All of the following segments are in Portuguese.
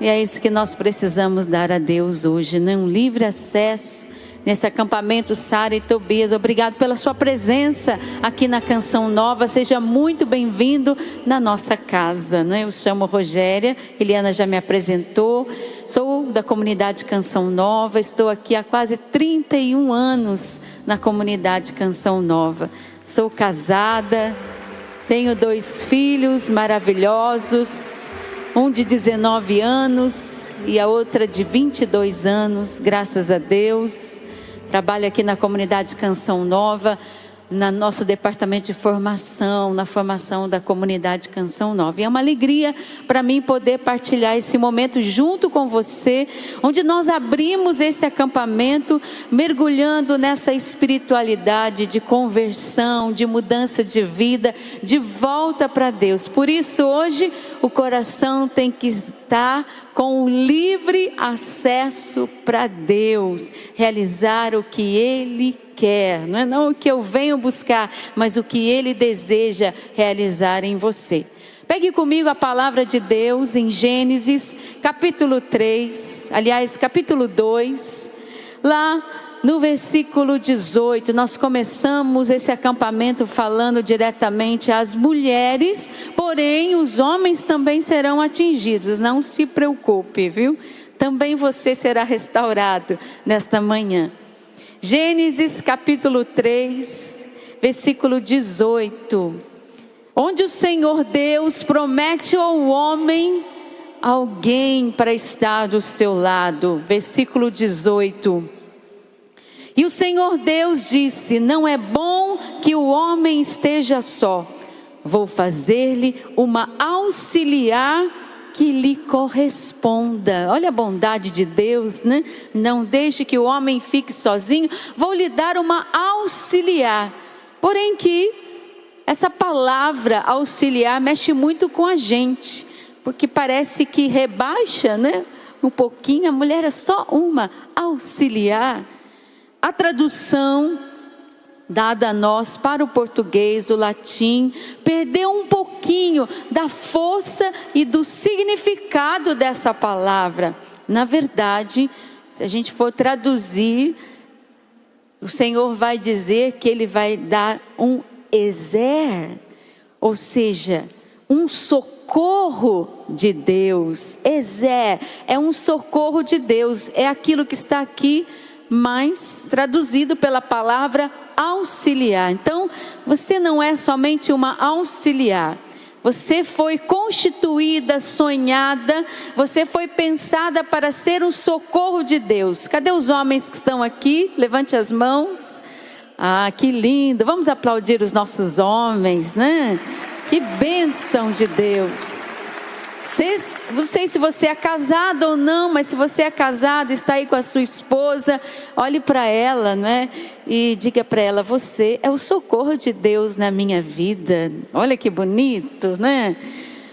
E é isso que nós precisamos dar a Deus hoje, né? Um livre acesso nesse acampamento. Sara e Tobias, obrigado pela sua presença aqui na Canção Nova. Seja muito bem-vindo na nossa casa, né? Eu chamo Rogéria, Eliana já me apresentou, sou da comunidade Canção Nova, estou aqui há quase 31 anos na comunidade Canção Nova. Sou casada, tenho 2 filhos maravilhosos, um de 19 anos e a outra de 22 anos, graças a Deus. Trabalho aqui na comunidade Canção Nova, no nosso departamento de formação, na formação da comunidade Canção Nova. E é uma alegria para mim poder partilhar esse momento junto com você, onde nós abrimos esse acampamento, mergulhando nessa espiritualidade de conversão, de mudança de vida, de volta para Deus. Por isso hoje o coração tem que estar com o livre acesso para Deus, realizar o que Ele quer, não o que eu venho buscar, mas o que Ele deseja realizar em você. Pegue comigo a palavra de Deus em Gênesis capítulo 3, aliás capítulo 2, lá no versículo 18, nós começamos esse acampamento falando diretamente às mulheres, porém os homens também serão atingidos, não se preocupe, viu? Também você será restaurado nesta manhã. Gênesis capítulo 3, versículo 18, onde o Senhor Deus promete ao homem alguém para estar do seu lado. Versículo 18. E o Senhor Deus disse: não é bom que o homem esteja só, vou fazer-lhe uma auxiliar que lhe corresponda. Olha a bondade de Deus, né? Não deixe que o homem fique sozinho, vou lhe dar uma auxiliar. Porém que essa palavra auxiliar mexe muito com a gente, porque parece que rebaixa, né? Um pouquinho, a mulher é só uma auxiliar. A tradução dada a nós para o português, do latim, perdeu um pouquinho da força e do significado dessa palavra. Na verdade, se a gente for traduzir, o Senhor vai dizer que Ele vai dar um ezer, ou seja, um socorro de Deus. Ezer é um socorro de Deus, é aquilo que está aqui, mas traduzido pela palavra auxiliar. Então, você não é somente uma auxiliar, você foi constituída, sonhada, você foi pensada para ser um socorro de Deus. Cadê os homens que estão aqui? Levante as mãos. Ah, que lindo, vamos aplaudir os nossos homens, né? Que bênção de Deus. Não sei se você é casado ou não, mas se você é casado, está aí com a sua esposa, olhe para ela, não é? E diga para ela: você é o socorro de Deus na minha vida. Olha que bonito, né?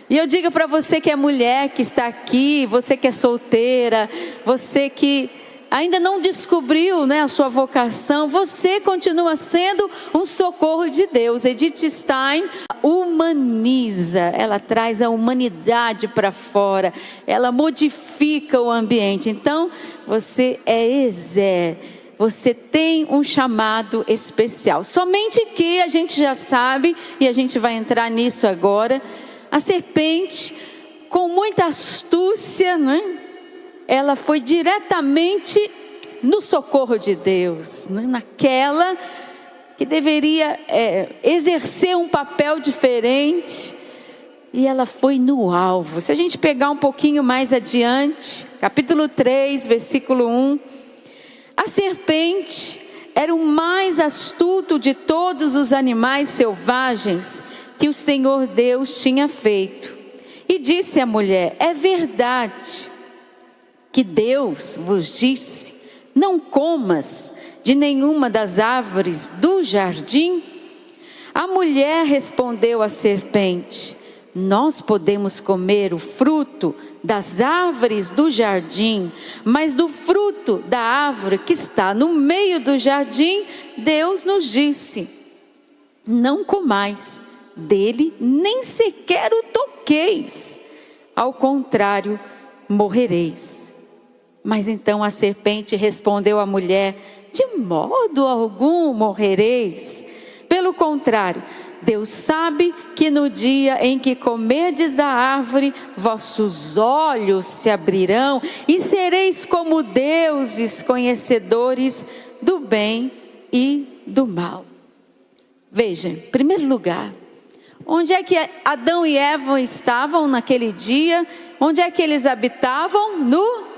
E eu digo para você que é mulher, que está aqui, você que é solteira, você que ainda não descobriu, né, a sua vocação, você continua sendo um socorro de Deus. Edith Stein humaniza, ela traz a humanidade para fora, ela modifica o ambiente. Então, você é ezer, você tem um chamado especial. Somente que a gente já sabe, e a gente vai entrar nisso agora, a serpente, com muita astúcia, né? Ela foi diretamente no socorro de Deus, né? Naquela que deveria exercer um papel diferente, e ela foi no alvo. Se a gente pegar um pouquinho mais adiante, capítulo 3, versículo 1, a serpente era o mais astuto de todos os animais selvagens que o Senhor Deus tinha feito, e disse à mulher: é verdade que Deus vos disse: não comas de nenhuma das árvores do jardim? A mulher respondeu à serpente: nós podemos comer o fruto das árvores do jardim, mas do fruto da árvore que está no meio do jardim, Deus nos disse: não comais dele, nem sequer o toqueis. Ao contrário, morrereis. Mas então a serpente respondeu à mulher: de modo algum morrereis. Pelo contrário, Deus sabe que no dia em que comerdes da árvore, vossos olhos se abrirão e sereis como deuses, conhecedores do bem e do mal. Veja, em primeiro lugar, onde é que Adão e Eva estavam naquele dia? Onde é que eles habitavam? No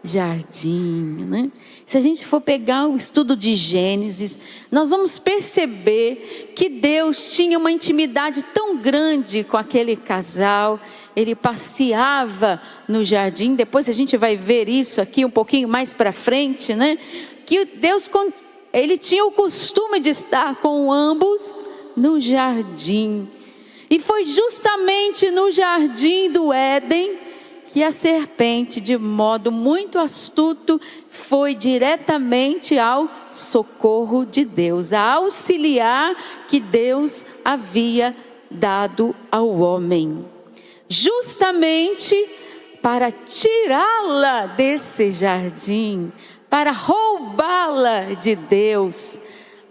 jardim, né? Se a gente for pegar o estudo de Gênesis, nós vamos perceber que Deus tinha uma intimidade tão grande com aquele casal. Ele passeava no jardim. Depois a gente vai ver isso aqui um pouquinho mais para frente, né? Que Deus, ele tinha o costume de estar com ambos no jardim. E foi justamente no jardim do Éden que a serpente, de modo muito astuto, foi diretamente ao socorro de Deus, a auxiliar que Deus havia dado ao homem, justamente para tirá-la desse jardim, para roubá-la de Deus,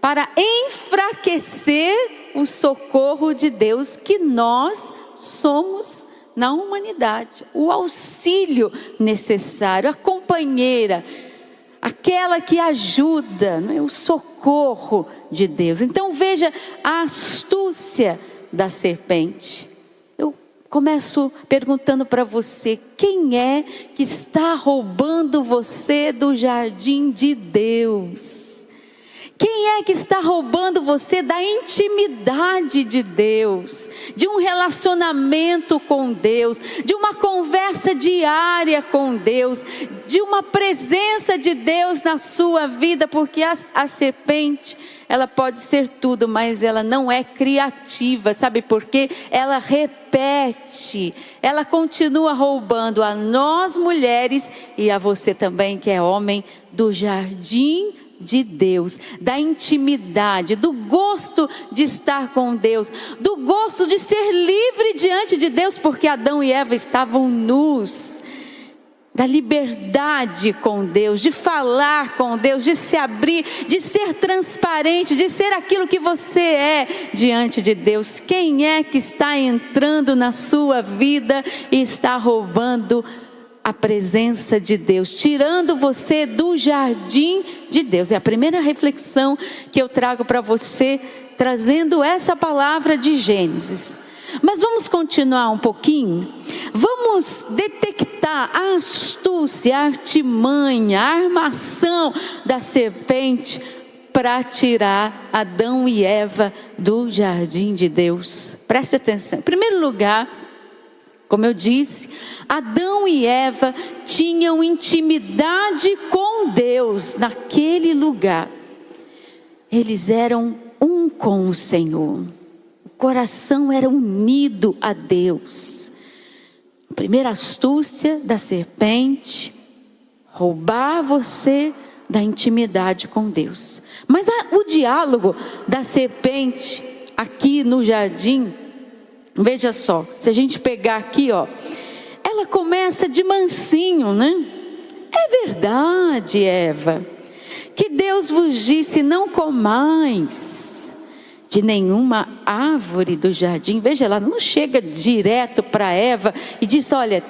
para enfraquecer o socorro de Deus que nós somos na humanidade, o auxílio necessário, a companheira, aquela que ajuda, né? O socorro de Deus. Então veja a astúcia da serpente. Eu começo perguntando para você: quem é que está roubando você do jardim de Deus? Quem é que está roubando você da intimidade de Deus, de um relacionamento com Deus, de uma conversa diária com Deus, de uma presença de Deus na sua vida? Porque a serpente, ela pode ser tudo, mas ela não é criativa. Sabe por quê? Ela repete, ela continua roubando a nós mulheres e a você também que é homem, do jardim de Deus, da intimidade, do gosto de estar com Deus, do gosto de ser livre diante de Deus, porque Adão e Eva estavam nus, da liberdade com Deus, de falar com Deus, de se abrir, de ser transparente, de ser aquilo que você é diante de Deus. Quem é que está entrando na sua vida e está roubando a presença de Deus, tirando você do jardim de Deus? É a primeira reflexão que eu trago para você, trazendo essa palavra de Gênesis. Mas vamos continuar um pouquinho. Vamos detectar a astúcia, a artimanha, a armação da serpente para tirar Adão e Eva do jardim de Deus. Preste atenção. Em primeiro lugar, como eu disse, Adão e Eva tinham intimidade com Deus naquele lugar. Eles eram um com o Senhor. O coração era unido a Deus. A primeira astúcia da serpente: roubar você da intimidade com Deus. Mas o diálogo da serpente aqui no jardim, veja só, se a gente pegar aqui, ó, ela começa de mansinho, né? É verdade, Eva, que Deus vos disse: não comais de nenhuma árvore do jardim. Veja, ela não chega direto para Eva e diz: olha,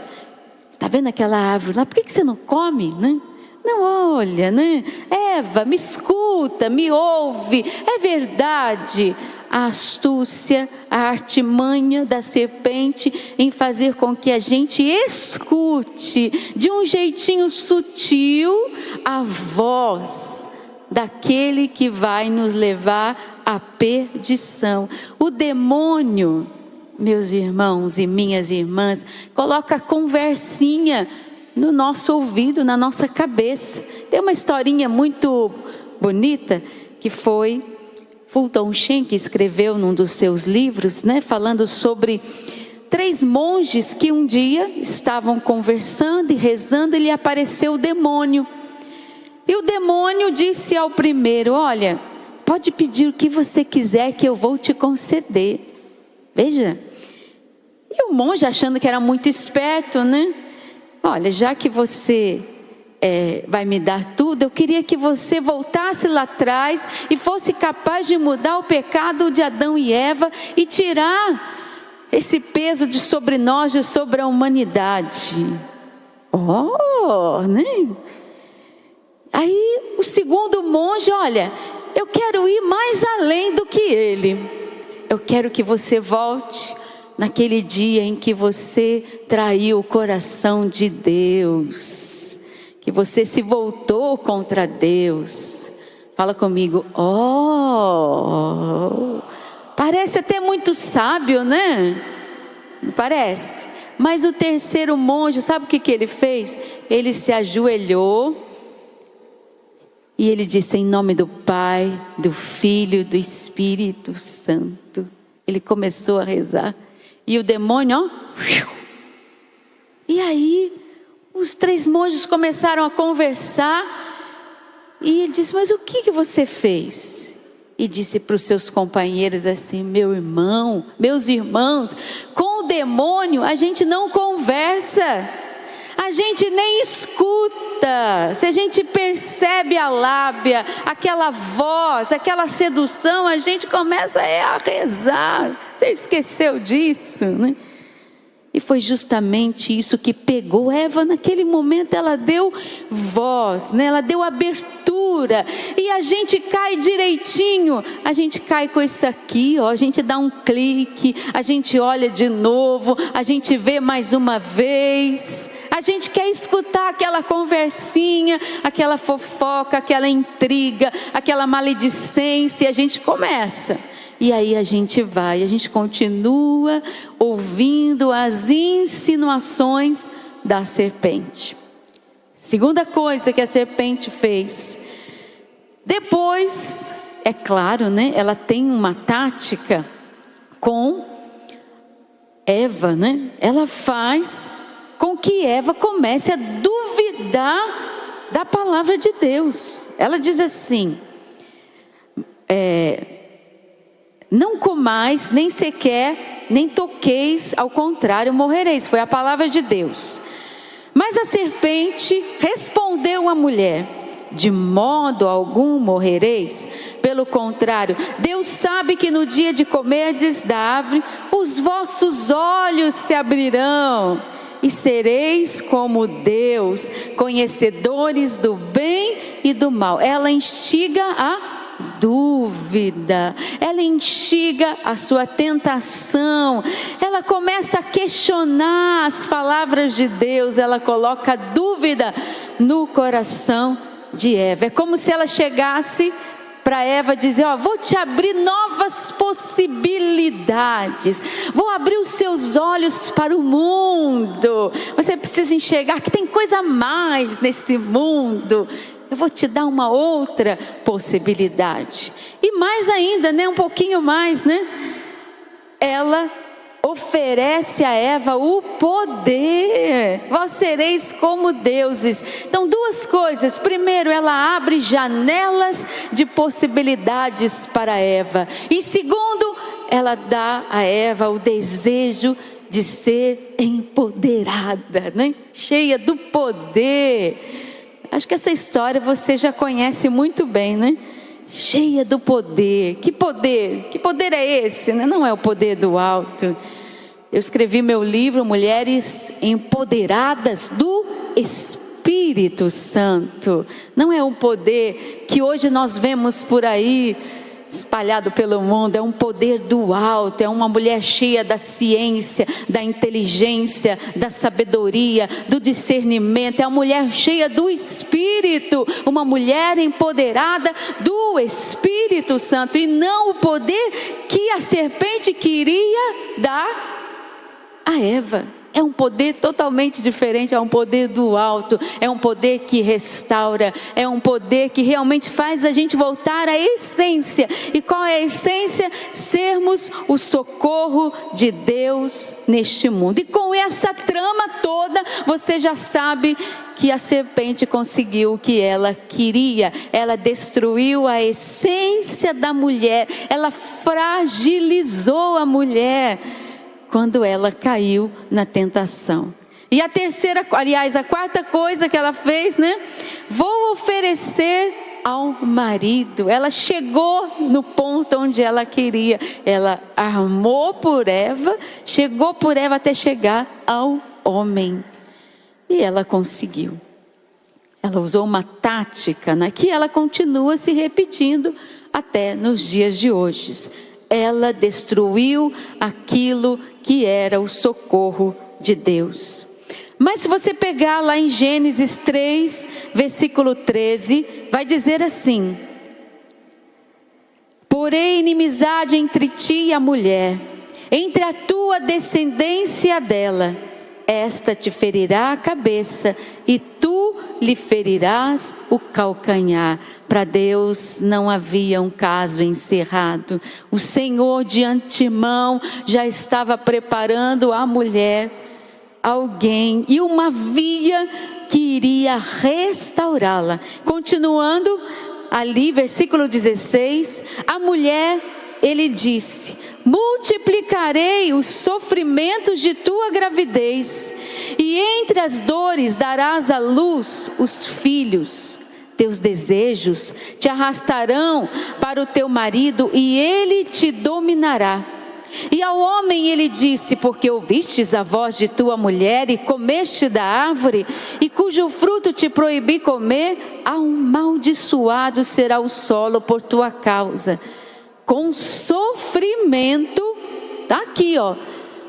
tá vendo aquela árvore lá? Por que você não come, né? Não, olha, né? Eva, me escuta, me ouve. É verdade. A astúcia, a artimanha da serpente em fazer com que a gente escute de um jeitinho sutil a voz daquele que vai nos levar à perdição. O demônio, meus irmãos e minhas irmãs, coloca conversinha no nosso ouvido, na nossa cabeça. Tem uma historinha muito bonita que foi Fulton Sheen, que escreveu num dos seus livros, né, falando sobre 3 monges que um dia estavam conversando e rezando, e lhe apareceu o demônio. E o demônio disse ao primeiro: olha, pode pedir o que você quiser que eu vou te conceder. Veja. E o monge, achando que era muito esperto, né? olha, já que você vai me dar tudo, eu queria que você voltasse lá atrás e fosse capaz de mudar o pecado de Adão e Eva e tirar esse peso de sobre nós, de sobre a humanidade. Né? Aí o segundo monge, olha, eu quero ir mais além do que ele. Eu quero que você volte naquele dia em que você traiu o coração de Deus, que você se voltou contra Deus. Fala comigo. Parece até muito sábio, né? Não parece? Mas o terceiro monge, sabe o que ele fez? Ele se ajoelhou e ele disse: em nome do Pai, do Filho e do Espírito Santo. Ele começou a rezar. E o demônio, e aí os 3 monges começaram a conversar. E ele disse: mas o que você fez? E disse para os seus companheiros assim: meus irmãos, com o demônio a gente não conversa, a gente nem escuta. Se a gente percebe a lábia, aquela voz, aquela sedução, a gente começa a rezar. Você esqueceu disso, né? E foi justamente isso que pegou Eva naquele momento. Ela deu voz, né? Ela deu abertura. E a gente cai direitinho. A gente cai com isso aqui, a gente dá um clique, a gente olha de novo, a gente vê mais uma vez. A gente quer escutar aquela conversinha, aquela fofoca, aquela intriga, aquela maledicência. E a gente começa. E aí a gente continua ouvindo as insinuações da serpente. Segunda coisa que a serpente fez. Depois, é claro, né? Ela tem uma tática com Eva, né? Ela faz com que Eva comece a duvidar da palavra de Deus. Ela diz assim: não comais, nem sequer, nem toqueis, ao contrário, morrereis. Foi a palavra de Deus. Mas a serpente respondeu à mulher: de modo algum morrereis. Pelo contrário, Deus sabe que no dia de comerdes da árvore, os vossos olhos se abrirão, e sereis como Deus, conhecedores do bem e do mal. Ela instiga a dúvida, ela instiga a sua tentação, ela começa a questionar as palavras de Deus, ela coloca dúvida no coração de Eva. É como se ela chegasse para Eva dizer: vou te abrir novas possibilidades, vou abrir os seus olhos para o mundo, você precisa enxergar que tem coisa a mais nesse mundo. Eu vou te dar uma outra possibilidade. E mais ainda, né? Um pouquinho mais, né? Ela oferece a Eva o poder. Vós sereis como deuses. Então, 2 coisas. Primeiro, ela abre janelas de possibilidades para Eva. E segundo, ela dá a Eva o desejo de ser empoderada, né? Cheia do poder. Acho que essa história você já conhece muito bem, né? Cheia do poder. Que poder? Que poder é esse, né? Não é o poder do alto. Eu escrevi meu livro Mulheres Empoderadas do Espírito Santo. Não é um poder que hoje nós vemos por aí espalhado pelo mundo. É um poder do alto. É uma mulher cheia da ciência, da inteligência, da sabedoria, do discernimento. É uma mulher cheia do Espírito, uma mulher empoderada do Espírito Santo, e não o poder que a serpente queria dar a Eva. É um poder totalmente diferente, é um poder do alto, é um poder que restaura, é um poder que realmente faz a gente voltar à essência. E qual é a essência? Sermos o socorro de Deus neste mundo. E com essa trama toda, você já sabe que a serpente conseguiu o que ela queria. Ela destruiu a essência da mulher, ela fragilizou a mulher quando ela caiu na tentação. E a terceira, aliás, a quarta coisa que ela fez, né? Vou oferecer ao marido. Ela chegou no ponto onde ela queria. Ela armou por Eva, chegou por Eva até chegar ao homem. E ela conseguiu. Ela usou uma tática, né, que ela continua se repetindo até nos dias de hoje. Ela destruiu aquilo que era o socorro de Deus. Mas se você pegar lá em Gênesis 3, versículo 13, vai dizer assim: porém inimizade entre ti e a mulher, entre a tua descendência e a dela, esta te ferirá a cabeça e tu lhe ferirás o calcanhar. Para Deus não havia um caso encerrado. O Senhor de antemão já estava preparando a mulher, alguém e uma via que iria restaurá-la. Continuando ali, versículo 16, a mulher, ele disse: multiplicarei os sofrimentos de tua gravidez, e entre as dores darás à luz os filhos. Teus desejos te arrastarão para o teu marido, e ele te dominará. E ao homem ele disse: porque ouvistes a voz de tua mulher e comeste da árvore, e cujo fruto te proibi comer, amaldiçoado será o solo por tua causa. Com sofrimento, está aqui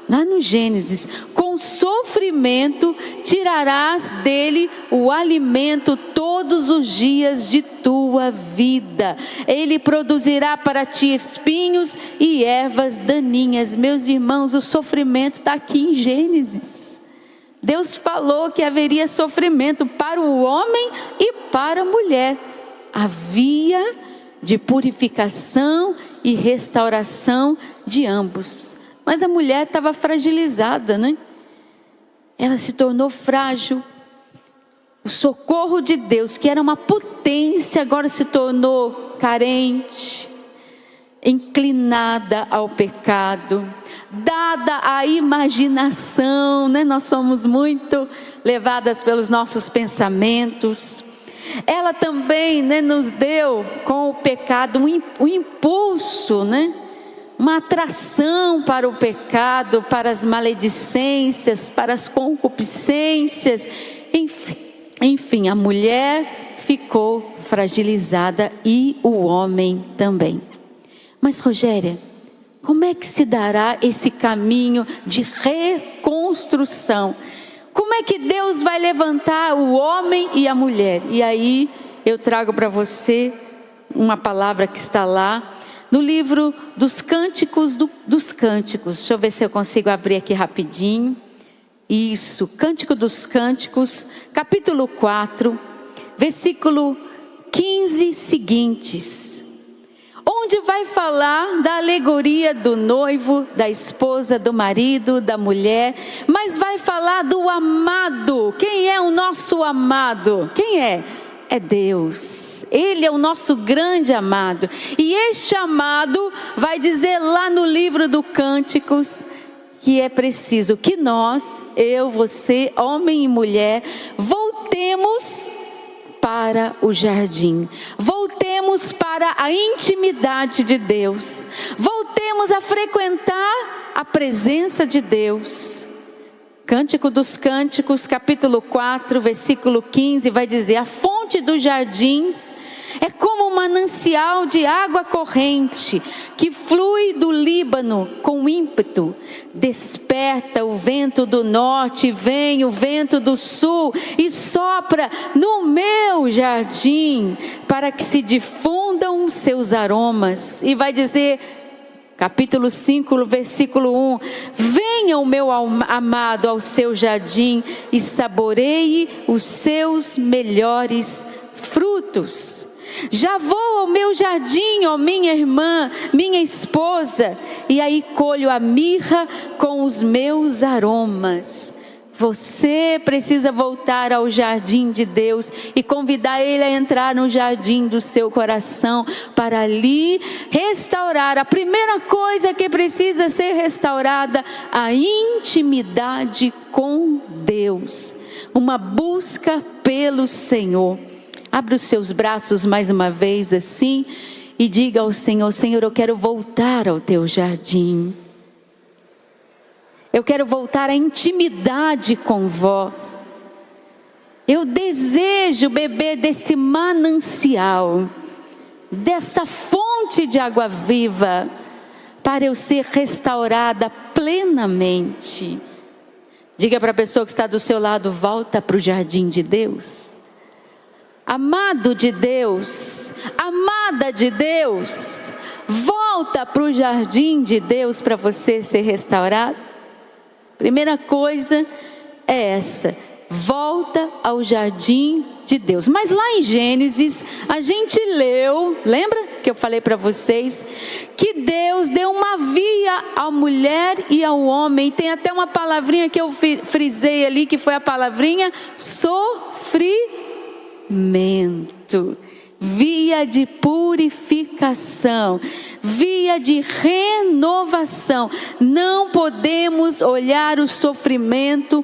lá no Gênesis, com sofrimento tirarás dele o alimento todos os dias de tua vida. Ele produzirá para ti espinhos e ervas daninhas. Meus irmãos, o sofrimento está aqui em Gênesis. Deus falou que haveria sofrimento para o homem e para a mulher. Havia de purificação e restauração de ambos. Mas a mulher estava fragilizada, né? Ela se tornou frágil. O socorro de Deus, que era uma potência, agora se tornou carente, inclinada ao pecado, dada à imaginação, né? Nós somos muito levadas pelos nossos pensamentos. Ela também, né, nos deu com o pecado um impulso, né? Uma atração para o pecado, para as maledicências, para as concupiscências. Enfim, a mulher ficou fragilizada e o homem também. Mas Rogéria, como é que se dará esse caminho de reconstrução? Como é que Deus vai levantar o homem e a mulher? E aí eu trago para você uma palavra que está lá no livro dos Cânticos dos Cânticos. Deixa eu ver se eu consigo abrir aqui rapidinho. Isso, Cântico dos Cânticos, capítulo 4, versículo 15 seguintes. Onde vai falar da alegoria do noivo, da esposa, do marido, da mulher, mas vai falar do amado. Quem é o nosso amado? Quem é? É Deus. Ele é o nosso grande amado. E este amado vai dizer lá no livro do Cânticos que é preciso que nós, eu, você, homem e mulher, voltemos para o jardim, voltemos para a intimidade de Deus, voltemos a frequentar a presença de Deus. Cântico dos Cânticos, capítulo 4, versículo 15, vai dizer: a fonte dos jardins é como um manancial de água corrente, que flui do Líbano com ímpeto. Desperta o vento do norte, vem o vento do sul e sopra no meu jardim, para que se difundam os seus aromas. E vai dizer, capítulo 5, versículo 1, venha o meu amado ao seu jardim e saboreie os seus melhores frutos. Já vou ao meu jardim, ó minha irmã, minha esposa, e aí colho a mirra com os meus aromas. Você precisa voltar ao jardim de Deus e convidar Ele a entrar no jardim do seu coração para ali restaurar. A primeira coisa que precisa ser restaurada, a intimidade com Deus. Uma busca pelo Senhor. Abra os seus braços mais uma vez assim e diga ao Senhor: Senhor, eu quero voltar ao teu jardim. Eu quero voltar à intimidade com vós. Eu desejo beber desse manancial, dessa fonte de água viva, para eu ser restaurada plenamente. Diga para a pessoa que está do seu lado: volta para o jardim de Deus. Amado de Deus, amada de Deus, volta para o jardim de Deus para você ser restaurado. Primeira coisa é essa: volta ao jardim de Deus. Mas lá em Gênesis, a gente leu, lembra que eu falei para vocês, que Deus deu uma via à mulher e ao homem. Tem até uma palavrinha que eu frisei ali, que foi a palavrinha sofrimento. Via de purificação, via de renovação. Não podemos olhar o sofrimento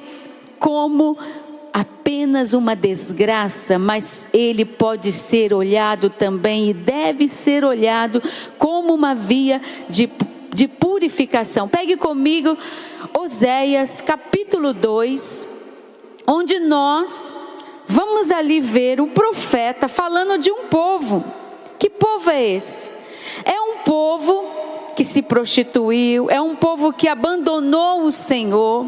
como apenas uma desgraça, mas ele pode ser olhado também, e deve ser olhado como uma via de purificação. Pegue comigo Oséias capítulo 2, onde nós vamos ali ver o profeta falando de um povo. Que povo é esse? É um povo que se prostituiu, é um povo que abandonou o Senhor,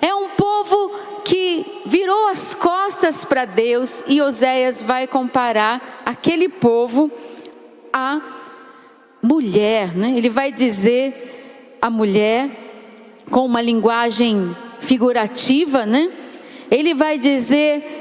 é um povo que virou as costas para Deus. E Oséias vai comparar aquele povo à mulher, né? Ele vai dizer a mulher com uma linguagem figurativa, né? Ele vai dizer: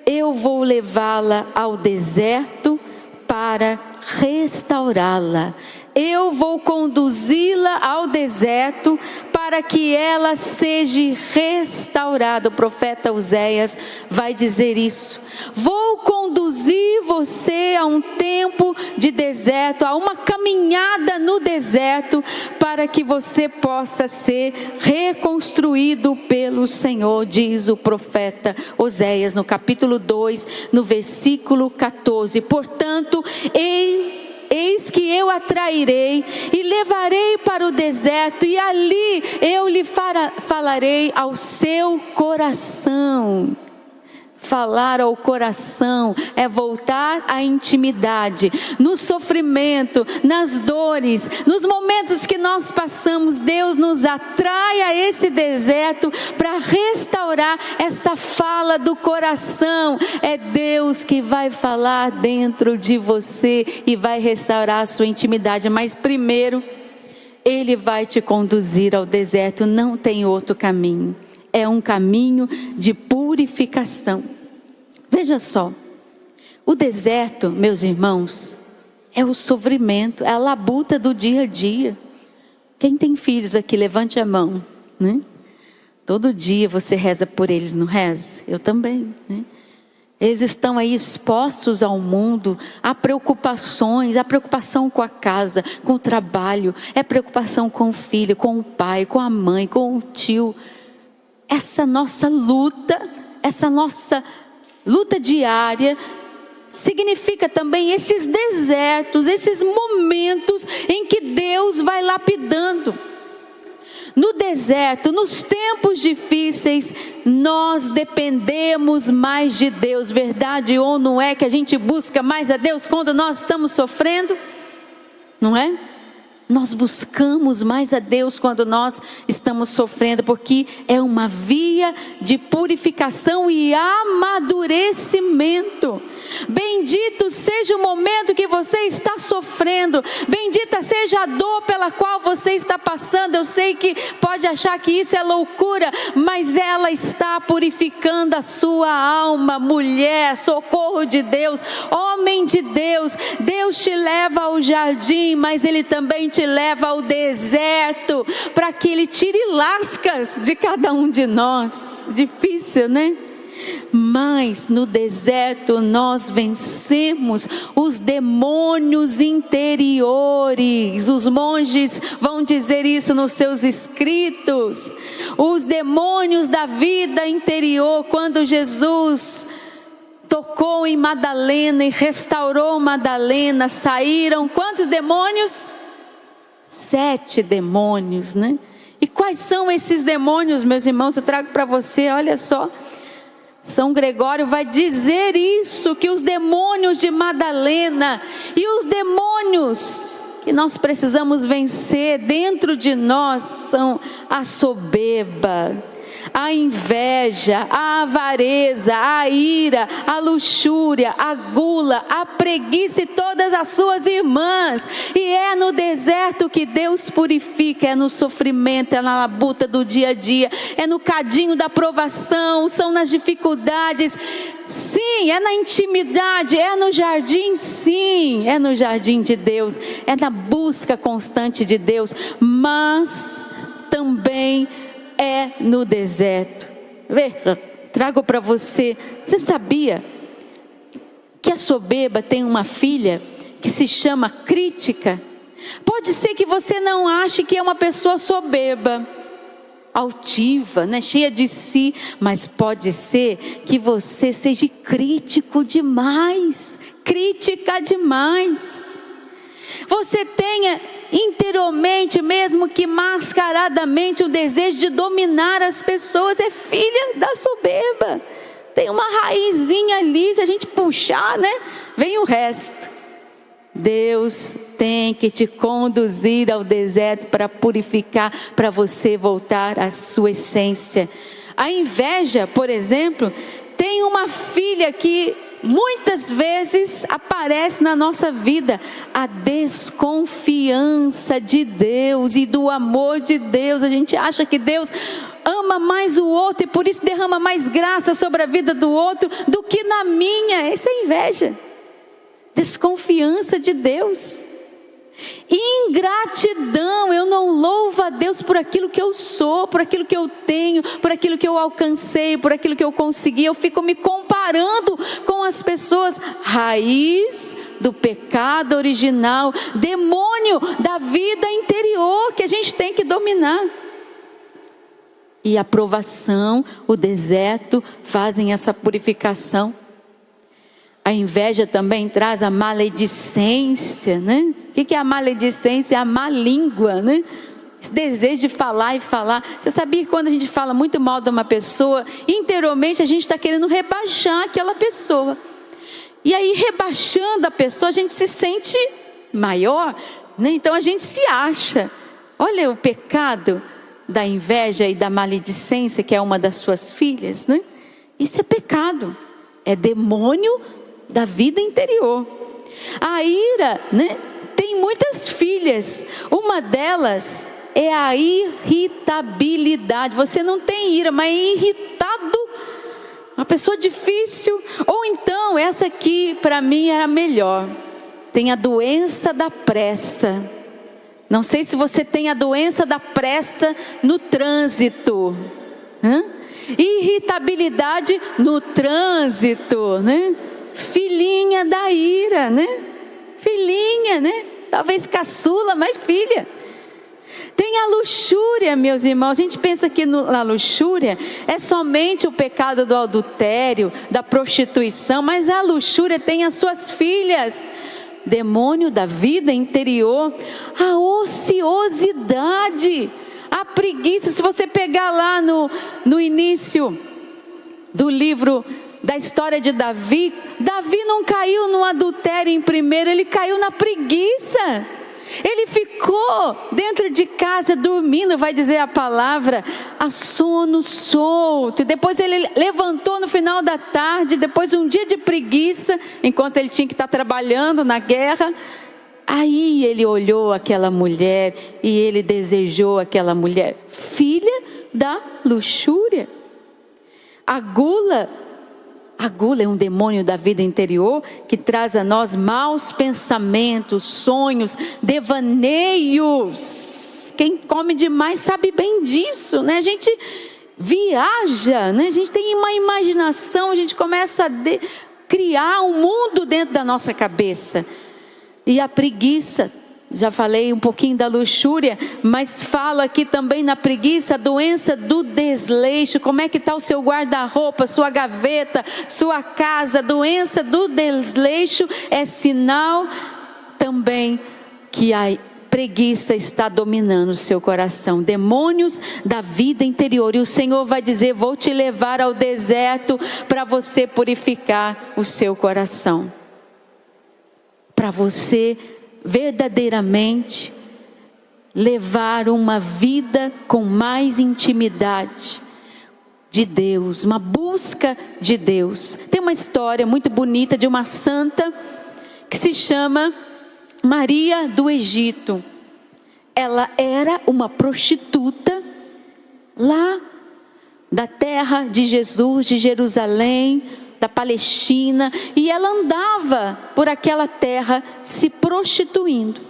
eu vou levá-la ao deserto para restaurá-la. Eu vou conduzi-la ao deserto para que ela seja restaurada. O profeta Oséias vai dizer isso. Vou conduzir você a um tempo de deserto, a uma caminhada no deserto, para que você possa ser reconstruído pelo Senhor, diz o profeta Oséias no capítulo 2, no versículo 14. Portanto, eis que eu atrairei e levarei para o deserto, e ali eu lhe falarei ao seu coração. Falar ao coração é voltar à intimidade. No sofrimento, nas dores, nos momentos que nós passamos, Deus nos atrai a esse deserto para restaurar essa fala do coração. É Deus que vai falar dentro de você e vai restaurar a sua intimidade. Mas primeiro, Ele vai te conduzir ao deserto. Não tem outro caminho. É um caminho de purificação. Veja só, o deserto, meus irmãos, é o sofrimento, é a labuta do dia a dia. Quem tem filhos aqui, levante a mão, né? Todo dia você reza por eles, não reza? Eu também, né? Eles estão aí expostos ao mundo, a preocupações, a preocupação com a casa, com o trabalho, é preocupação com o filho, com o pai, com a mãe, com o tio. Essa nossa luta diária, significa também esses desertos, esses momentos em que Deus vai lapidando. No deserto, nos tempos difíceis, nós dependemos mais de Deus. Verdade ou não é que a gente busca mais a Deus quando nós estamos sofrendo? Não é? Nós buscamos mais a Deus quando nós estamos sofrendo, porque é uma via de purificação e amadurecimento. Bendito seja o momento que você está sofrendo. Bendita seja a dor pela qual você está passando. Eu sei que pode achar que isso é loucura, mas ela está purificando a sua alma. Mulher, socorro de Deus, homem de Deus, Deus te leva ao jardim, mas Ele também te leva ao deserto, para que Ele tire lascas de cada um de nós. Difícil, né? Mas no deserto nós vencemos os demônios interiores. Os monges vão dizer isso nos seus escritos. Os demônios da vida interior. Quando Jesus tocou em Madalena e restaurou Madalena, saíram quantos demônios? 7 demônios, né? E quais são esses demônios, meus irmãos? Eu trago para você, olha só. São Gregório vai dizer isso, que os demônios de Madalena e os demônios que nós precisamos vencer dentro de nós são a soberba, a inveja, a avareza, a ira, a luxúria, a gula, a preguiça e todas as suas irmãs. E é no deserto que Deus purifica, é no sofrimento, é na labuta do dia a dia, é no cadinho da provação, são nas dificuldades. Sim, é na intimidade, é no jardim, sim, é no jardim de Deus, é na busca constante de Deus, mas também é no deserto. Trago para você. Você sabia que a soberba tem uma filha que se chama crítica? Pode ser que você não ache que é uma pessoa soberba, altiva, né, cheia de si, mas pode ser que você seja crítico demais, crítica demais. Você tenha interiormente, mesmo que mascaradamente, o desejo de dominar as pessoas. É filha da soberba. Tem uma raizinha ali, se a gente puxar, né, vem o resto. Deus tem que te conduzir ao deserto para purificar, para você voltar à sua essência. A inveja, por exemplo, tem uma filha que muitas vezes aparece na nossa vida, a desconfiança de Deus e do amor de Deus. A gente acha que Deus ama mais o outro e por isso derrama mais graça sobre a vida do outro do que na minha. Essa é inveja, desconfiança de Deus. Ingratidão, eu não louvo a Deus por aquilo que eu sou, por aquilo que eu tenho, por aquilo que eu alcancei, por aquilo que eu consegui. Eu fico me comparando com as pessoas. Raiz do pecado original, demônio da vida interior que a gente tem que dominar. E a provação, o deserto fazem essa purificação. A inveja também traz a maledicência, né? O que é a maledicência? É a má língua, né? Esse desejo de falar e falar. Você sabia que quando a gente fala muito mal de uma pessoa, interiormente a gente está querendo rebaixar aquela pessoa. E aí, rebaixando a pessoa, a gente se sente maior, né? Então a gente se acha. Olha o pecado da inveja e da maledicência, que é uma das suas filhas, né? Isso é pecado, é demônio da vida interior. A ira, né, tem muitas filhas. Uma delas é a irritabilidade. Você não tem ira, mas é irritado, uma pessoa difícil. Ou então, essa aqui para mim era melhor, tem a doença da pressa. Não sei se você tem a doença da pressa no trânsito, irritabilidade no trânsito, né? Filhinha da ira, né? Filhinha, né? Talvez caçula, mas filha. Tem a luxúria, meus irmãos. A gente pensa que na luxúria é somente o pecado do adultério, da prostituição, mas a luxúria tem as suas filhas. Demônio da vida interior, a ociosidade, a preguiça. Se você pegar lá no início do livro da história de Davi, Davi não caiu no adultério em primeiro, ele caiu na preguiça. Ele ficou dentro de casa dormindo, vai dizer a palavra, a sono solto. E depois ele levantou no final da tarde, depois de um dia de preguiça, enquanto ele tinha que estar trabalhando na guerra. Aí ele olhou aquela mulher e ele desejou aquela mulher, filha da luxúria. A gula é um demônio da vida interior que traz a nós maus pensamentos, sonhos, devaneios. Quem come demais sabe bem disso, né? A gente viaja, né? A gente tem uma imaginação, a gente começa a criar um mundo dentro da nossa cabeça. E a preguiça, já falei um pouquinho da luxúria, mas falo aqui também na preguiça, a doença do desleixo. Como é que está o seu guarda-roupa, sua gaveta, sua casa? A doença do desleixo é sinal também que a preguiça está dominando o seu coração. Demônios da vida interior. E o Senhor vai dizer: vou te levar ao deserto para você purificar o seu coração. Para você verdadeiramente levar uma vida com mais intimidade de Deus, uma busca de Deus. Tem uma história muito bonita de uma santa que se chama Maria do Egito. Ela era uma prostituta lá da terra de Jesus, de Jerusalém, da Palestina, e ela andava por aquela terra se prostituindo.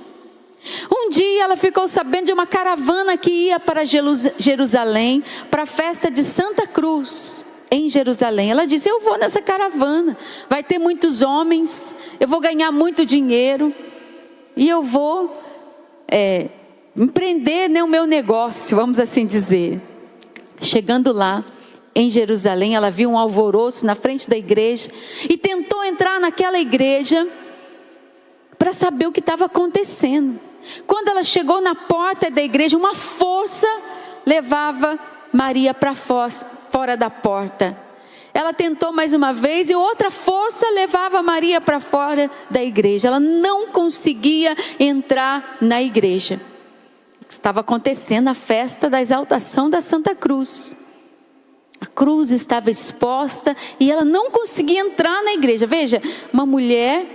Um dia ela ficou sabendo de uma caravana que ia para Jerusalém, para a festa de Santa Cruz, em Jerusalém. Ela disse: eu vou nessa caravana, vai ter muitos homens, eu vou ganhar muito dinheiro, e eu vou empreender, né, o meu negócio, vamos assim dizer. Chegando lá, em Jerusalém, ela viu um alvoroço na frente da igreja e tentou entrar naquela igreja para saber o que estava acontecendo. Quando ela chegou na porta da igreja, uma força levava Maria para fora da porta. Ela tentou mais uma vez e outra força levava Maria para fora da igreja. Ela não conseguia entrar na igreja. Estava acontecendo a festa da exaltação da Santa Cruz. A cruz estava exposta e ela não conseguia entrar na igreja. Veja, uma mulher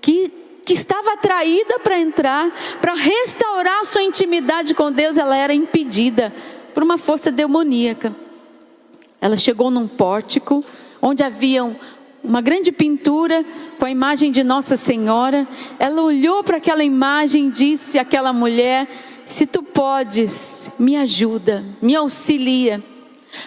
que estava atraída para entrar, para restaurar sua intimidade com Deus, ela era impedida por uma força demoníaca. Ela chegou num pórtico, onde havia uma grande pintura com a imagem de Nossa Senhora. Ela olhou para aquela imagem e disse àquela mulher: se tu podes, me ajuda, me auxilia.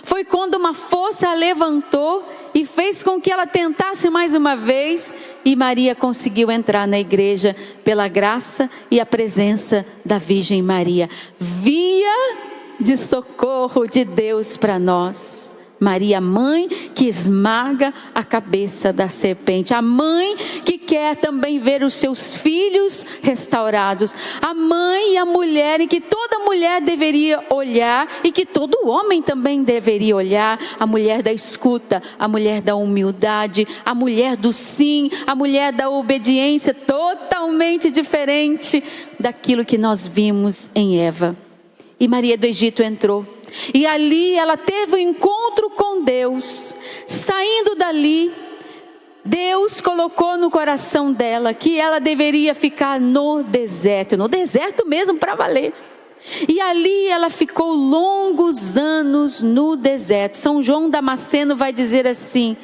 Foi quando uma força a levantou e fez com que ela tentasse mais uma vez, e Maria conseguiu entrar na igreja pela graça e a presença da Virgem Maria. Via de socorro de Deus para nós. Maria, mãe que esmaga a cabeça da serpente, a mãe que quer também ver os seus filhos restaurados, a mãe e a mulher em que toda mulher deveria olhar e que todo homem também deveria olhar, a mulher da escuta, a mulher da humildade, a mulher do sim, a mulher da obediência, totalmente diferente daquilo que nós vimos em Eva. E Maria do Egito entrou. E ali ela teve um encontro com Deus. Saindo dali, Deus colocou no coração dela que ela deveria ficar no deserto mesmo para valer. E ali ela ficou longos anos no deserto. São João Damasceno vai dizer assim: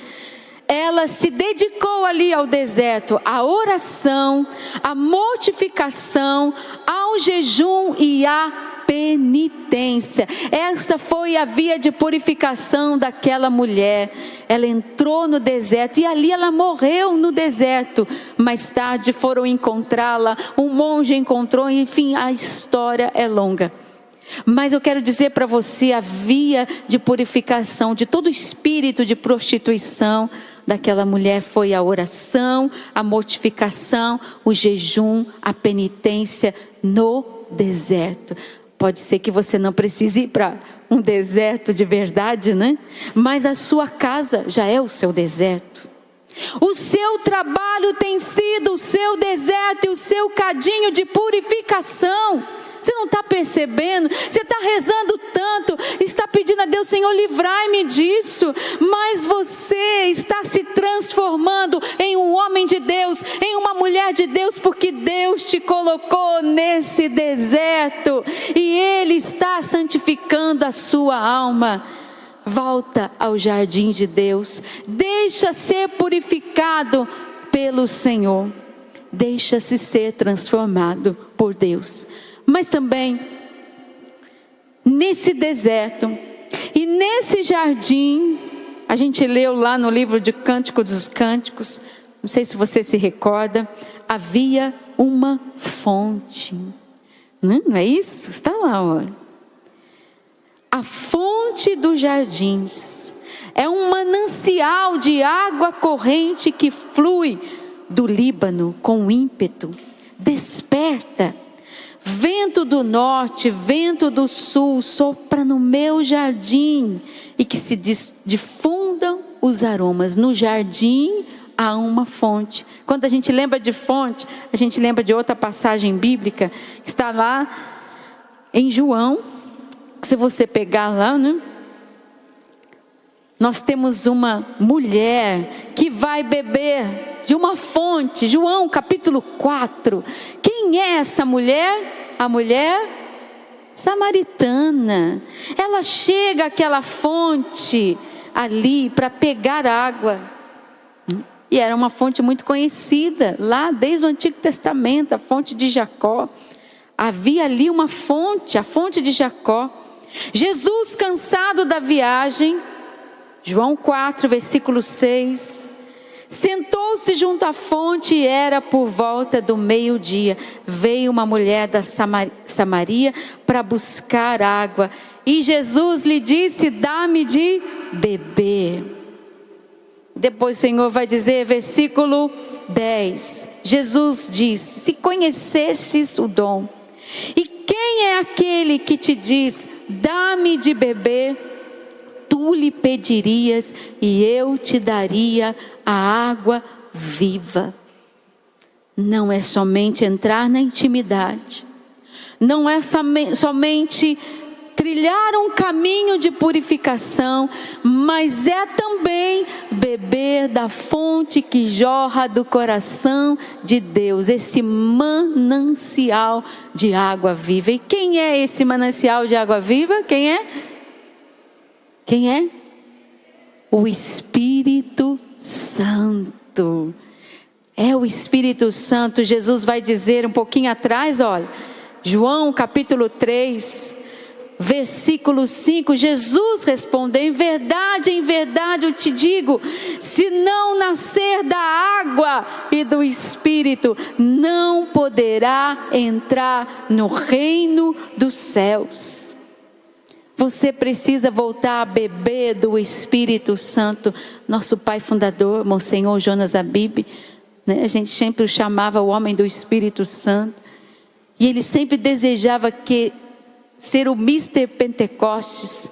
ela se dedicou ali ao deserto, à oração, à mortificação, ao jejum e à penitência. Esta foi a via de purificação daquela mulher. Ela entrou no deserto e ali ela morreu no deserto. Mais tarde foram encontrá-la, um monge encontrou, enfim, a história é longa. Mas eu quero dizer para você, a via de purificação de todo espírito de prostituição daquela mulher foi a oração, a mortificação, o jejum, a penitência no deserto. Pode ser que você não precise ir para um deserto de verdade, né? Mas a sua casa já é o seu deserto. O seu trabalho tem sido o seu deserto e o seu cadinho de purificação. Você não está percebendo? Você está rezando tanto, está pedindo a Deus: Senhor, livrai-me disso. Mas você está se transformando em um homem de Deus, em uma mulher de Deus, porque Deus te colocou nesse deserto e Ele está santificando a sua alma. Volta ao jardim de Deus, deixa ser purificado pelo Senhor, deixa-se ser transformado por Deus. Mas também, nesse deserto e nesse jardim, a gente leu lá no livro de Cântico dos Cânticos, não sei se você se recorda, havia uma fonte. Não é isso? Está lá, olha. A fonte dos jardins é um manancial de água corrente que flui do Líbano com ímpeto. Desperta. Vento do norte, vento do sul, sopra no meu jardim, e que se difundam os aromas. No jardim há uma fonte. Quando a gente lembra de fonte, a gente lembra de outra passagem bíblica, que está lá em João. Se você pegar lá, né? Nós temos uma mulher que vai beber de uma fonte. João capítulo 4. Quem é essa mulher? A mulher samaritana. Ela chega àquela fonte ali para pegar água. E era uma fonte muito conhecida, lá desde o Antigo Testamento, a fonte de Jacó. Havia ali uma fonte, a fonte de Jacó. Jesus, cansado da viagem, João 4, versículo 6, sentou-se junto à fonte e era por volta do meio-dia. Veio uma mulher da Samaria para buscar água. E Jesus lhe disse: dá-me de beber. Depois o Senhor vai dizer, versículo 10, Jesus disse: se conhecesses o dom, e quem é aquele que te diz: dá-me de beber, tu lhe pedirias e eu te daria a água viva. Não é somente entrar na intimidade, não é somente trilhar um caminho de purificação, mas é também beber da fonte que jorra do coração de Deus, esse manancial de água viva. E quem é esse manancial de água viva? Quem é? Quem é? O Espírito Santo. É o Espírito Santo. Jesus vai dizer um pouquinho atrás, olha, João capítulo 3, versículo 5, Jesus respondeu: em verdade eu te digo, se não nascer da água e do Espírito, não poderá entrar no reino dos céus. Você precisa voltar a beber do Espírito Santo. Nosso pai fundador, Monsenhor Jonas Abib, né? A gente sempre o chamava o homem do Espírito Santo, e ele sempre desejava ser o Mr. Pentecostes.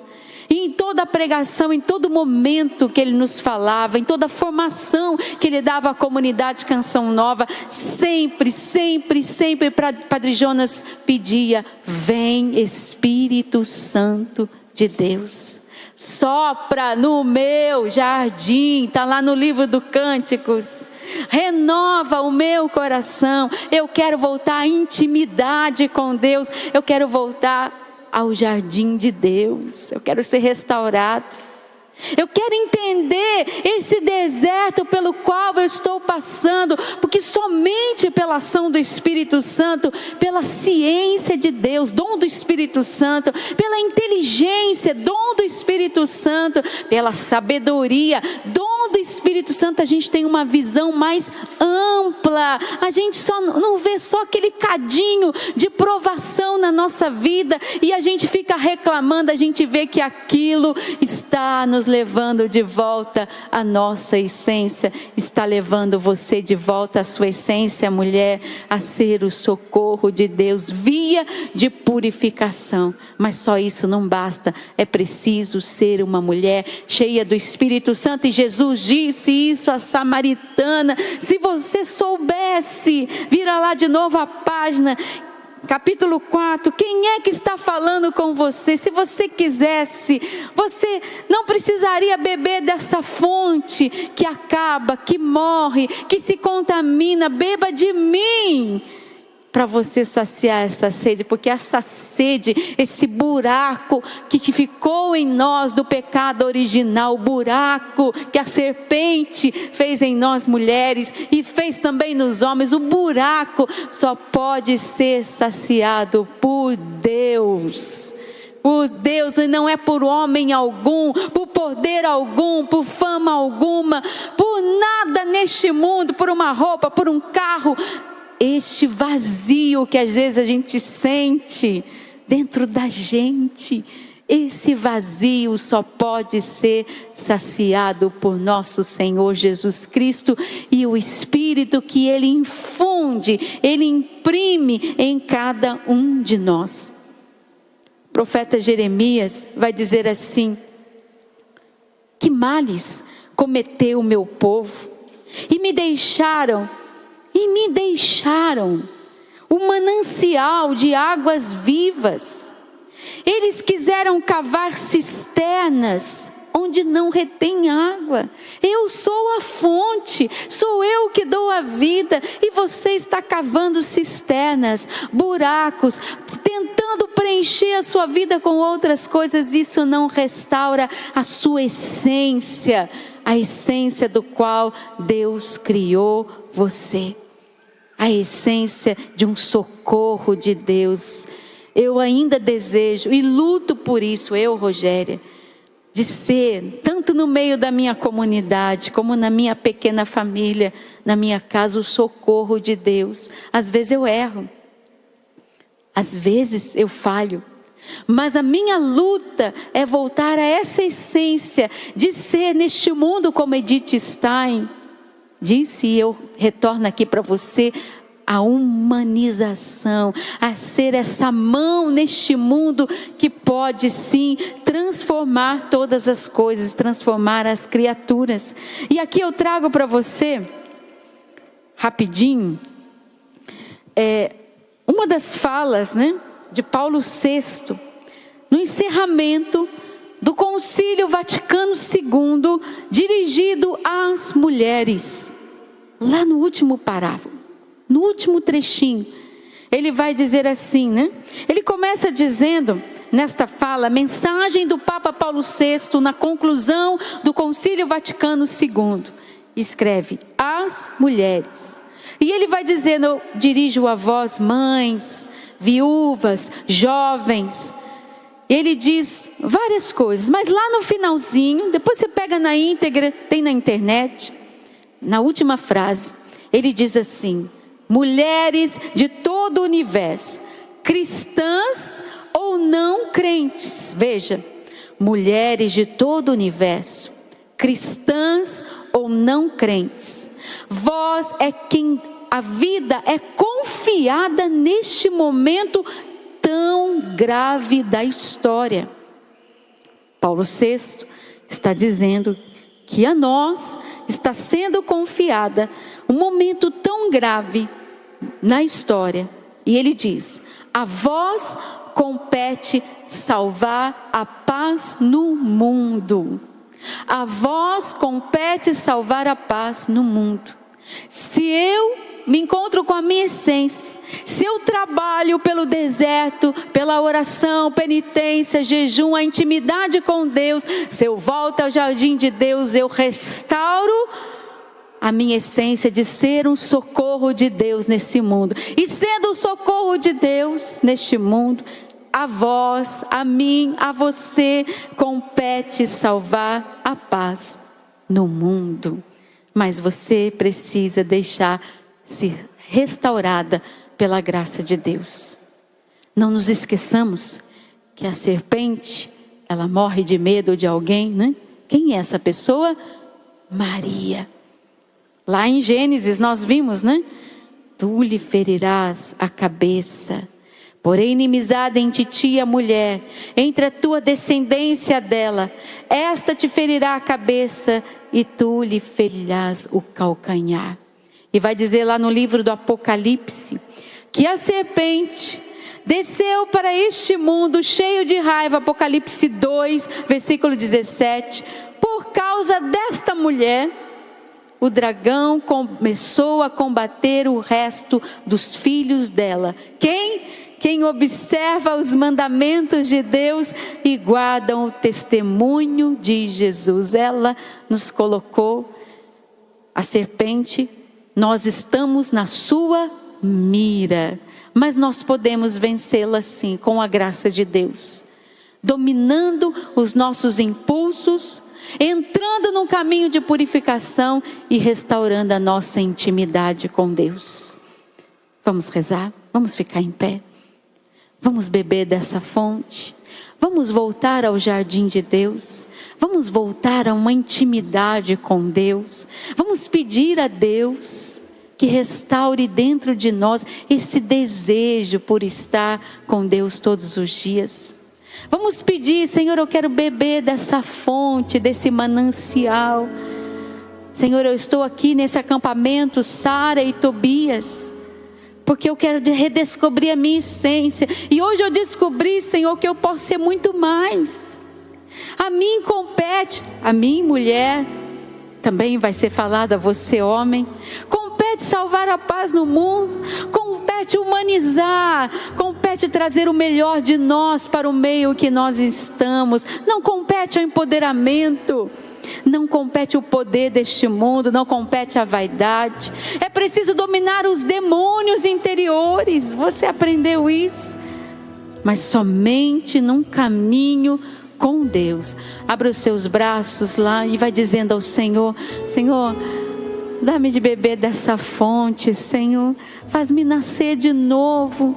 E em toda a pregação, em todo momento que ele nos falava, em toda a formação que ele dava à comunidade Canção Nova, sempre Padre Jonas pedia: vem Espírito Santo de Deus, sopra no meu jardim. Está lá no livro do Cânticos. Renova o meu coração. Eu quero voltar à intimidade com Deus. Eu quero voltar ao jardim de Deus. Eu quero ser restaurado. Eu quero entender esse deserto pelo qual eu estou passando, porque somente pela ação do Espírito Santo, pela ciência de Deus, dom do Espírito Santo, pela inteligência, dom do Espírito Santo, pela sabedoria, dom do Espírito Santo, a gente tem uma visão mais ampla. A gente só não vê só aquele cadinho de provação na nossa vida e a gente fica reclamando. A gente vê que aquilo está nos levando de volta a nossa essência. Está levando você de volta a sua essência, mulher, a ser o socorro de Deus, via de purificação. Mas só isso não basta, é preciso ser uma mulher cheia do Espírito Santo. E Jesus disse isso à samaritana. Se você soubesse, vira lá de novo a página, capítulo 4, quem é que está falando com você? Se você quisesse, você não precisaria beber dessa fonte que acaba, que morre, que se contamina. Beba de mim, para você saciar essa sede, porque essa sede, esse buraco que ficou em nós do pecado original, o buraco que a serpente fez em nós mulheres e fez também nos homens, o buraco só pode ser saciado por Deus. Por Deus, e não é por homem algum, por poder algum, por fama alguma, por nada neste mundo, por uma roupa, por um carro. Este vazio que às vezes a gente sente dentro da gente, esse vazio só pode ser saciado por nosso Senhor Jesus Cristo e o Espírito que Ele infunde, Ele imprime em cada um de nós. O profeta Jeremias vai dizer assim: que males cometeu o meu povo, e me deixaram o manancial de águas vivas. Eles quiseram cavar cisternas onde não retém água. Eu sou a fonte, sou eu que dou a vida, e você está cavando cisternas, buracos, tentando preencher a sua vida com outras coisas. Isso não restaura a sua essência, a essência do qual Deus criou você, a essência de um socorro de Deus. Eu ainda desejo e luto por isso, Rogéria, de ser, tanto no meio da minha comunidade, como na minha pequena família, na minha casa, o socorro de Deus. Às vezes eu erro, às vezes eu falho, mas a minha luta é voltar a essa essência de ser neste mundo, como Edith Stein disse, e eu retorno aqui para você, a humanização, a ser essa mão neste mundo que pode sim transformar todas as coisas, transformar as criaturas. E aqui eu trago para você, rapidinho, uma das falas, de Paulo VI, no encerramento do Concílio Vaticano II, dirigido às mulheres. Lá no último parágrafo, no último trechinho, ele vai dizer assim, Ele começa dizendo, nesta fala, mensagem do Papa Paulo VI, na conclusão do Concílio Vaticano II, escreve, às mulheres. E ele vai dizendo, dirijo a vós, mães, viúvas, jovens. Ele diz várias coisas, mas lá no finalzinho, depois você pega na íntegra, tem na internet, na última frase, ele diz assim: mulheres de todo o universo, cristãs ou não crentes. Veja, mulheres de todo o universo, cristãs ou não crentes, vós é quem a vida é confiada neste momento tão grave da história. Paulo VI está dizendo que a nós está sendo confiada um momento tão grave na história. E ele diz: a vós compete salvar a paz no mundo. A vós compete salvar a paz no mundo. Se eu me encontro com a minha essência, se eu trabalho pelo deserto, pela oração, penitência, jejum, a intimidade com Deus, se eu volto ao jardim de Deus, eu restauro a minha essência de ser um socorro de Deus nesse mundo. E sendo o socorro de Deus neste mundo, a vós, a mim, a você, compete salvar a paz no mundo. Mas você precisa deixar-se restaurada pela graça de Deus. Não nos esqueçamos que a serpente, ela morre de medo de alguém, Quem é essa pessoa? Maria. Lá em Gênesis nós vimos, né? Tu lhe ferirás a cabeça, porém inimizade entre ti e a mulher, entre a tua descendência dela, esta te ferirá a cabeça e tu lhe ferirás o calcanhar. E vai dizer lá no livro do Apocalipse, que a serpente desceu para este mundo cheio de raiva, Apocalipse 2, versículo 17, por causa desta mulher, o dragão começou a combater o resto dos filhos dela. Quem observa os mandamentos de Deus e guardam o testemunho de Jesus. Ela nos colocou, a serpente, nós estamos na sua mira, mas nós podemos vencê-la sim, com a graça de Deus, dominando os nossos impulsos, entrando num caminho de purificação e restaurando a nossa intimidade com Deus. Vamos rezar? Vamos ficar em pé? Vamos beber dessa fonte? Vamos voltar ao jardim de Deus? Vamos voltar a uma intimidade com Deus? Vamos pedir a Deus que restaure dentro de nós esse desejo por estar com Deus todos os dias. Vamos pedir, Senhor, eu quero beber dessa fonte, desse manancial. Senhor, eu estou aqui nesse acampamento, Sara e Tobias, porque eu quero redescobrir a minha essência. E hoje eu descobri, Senhor, que eu posso ser muito mais. A mim compete, a mim mulher, também vai ser falado a você homem, compete salvar a paz no mundo, compete humanizar, compete trazer o melhor de nós para o meio que nós estamos. Não compete ao empoderamento, não compete o poder deste mundo, não compete a vaidade. É preciso dominar os demônios interiores, você aprendeu isso? Mas somente num caminho com Deus. Abra os seus braços lá e vai dizendo ao Senhor: Senhor, dá-me de beber dessa fonte, Senhor, faz-me nascer de novo.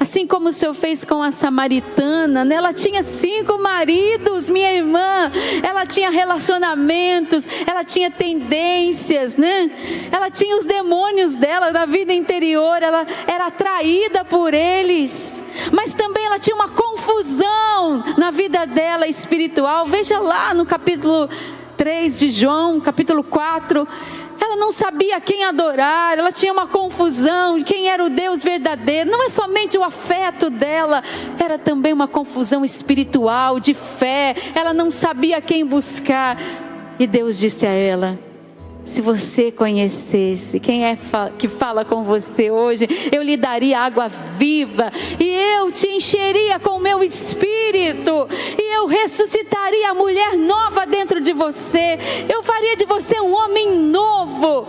Assim como o Senhor fez com a samaritana, né? Ela tinha 5 maridos, minha irmã. Ela tinha relacionamentos, ela tinha tendências, né? Ela tinha os demônios dela, da vida interior. Ela era atraída por eles. Mas também ela tinha uma confusão na vida dela espiritual. Veja lá no capítulo 3 de João, capítulo 4. Ela não sabia quem adorar, ela tinha uma confusão de quem era o Deus verdadeiro. Não é somente o afeto dela, era também uma confusão espiritual, de fé. Ela não sabia quem buscar. E Deus disse a ela: se você conhecesse quem é que fala com você hoje, eu lhe daria água viva, e eu te encheria com o meu espírito, e eu ressuscitaria a mulher nova dentro de você, eu faria de você um homem novo.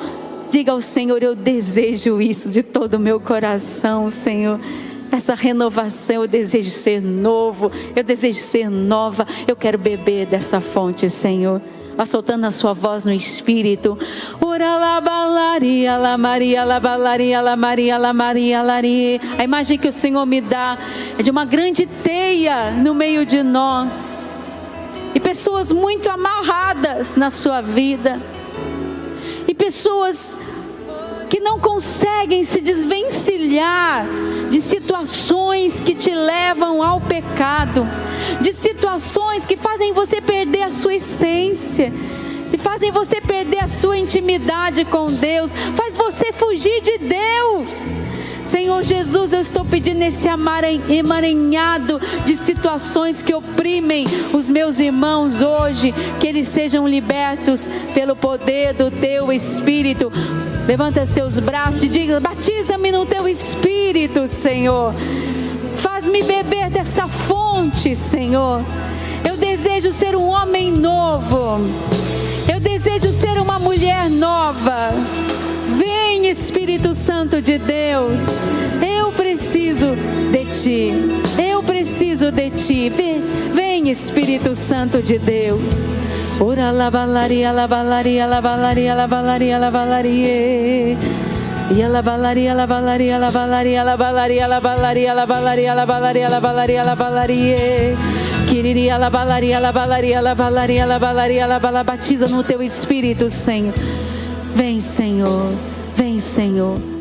Diga ao Senhor: eu desejo isso de todo o meu coração, Senhor. Essa renovação, eu desejo ser novo, eu desejo ser nova, eu quero beber dessa fonte, Senhor. Vá soltando a sua voz no Espírito. Ora la balaria, la Maria, la balaria, la Maria, la Maria, laria. A imagem que o Senhor me dá é de uma grande teia no meio de nós. E pessoas muito amarradas na sua vida. E pessoas que não conseguem se desvencilhar de situações que te levam ao pecado, de situações que fazem você perder a sua essência, que fazem você perder a sua intimidade com Deus, faz você fugir de Deus. Senhor Jesus, eu estou pedindo esse emaranhado de situações que oprimem os meus irmãos hoje, que eles sejam libertos pelo poder do Teu Espírito. Levanta seus braços e diga: batiza-me no Teu Espírito, Senhor. Faz-me beber dessa fonte, Senhor. Eu desejo ser um homem novo. Eu desejo ser uma mulher nova. Vem, Espírito Santo de Deus. Eu preciso de Ti. Eu preciso de Ti. Vem, Espírito Santo de Deus. Ora la balaria, la balaria, la balaria, la balaria, la balaria. E a balaria, la balaria, la balaria, la balaria, la balaria, la balaria, la balaria, la balaria, la balaria. Quereria labalaria, labalaria, labalaria, labalaria, labala. Batiza no teu Espírito, Senhor. Vem, Senhor. Vem, Senhor.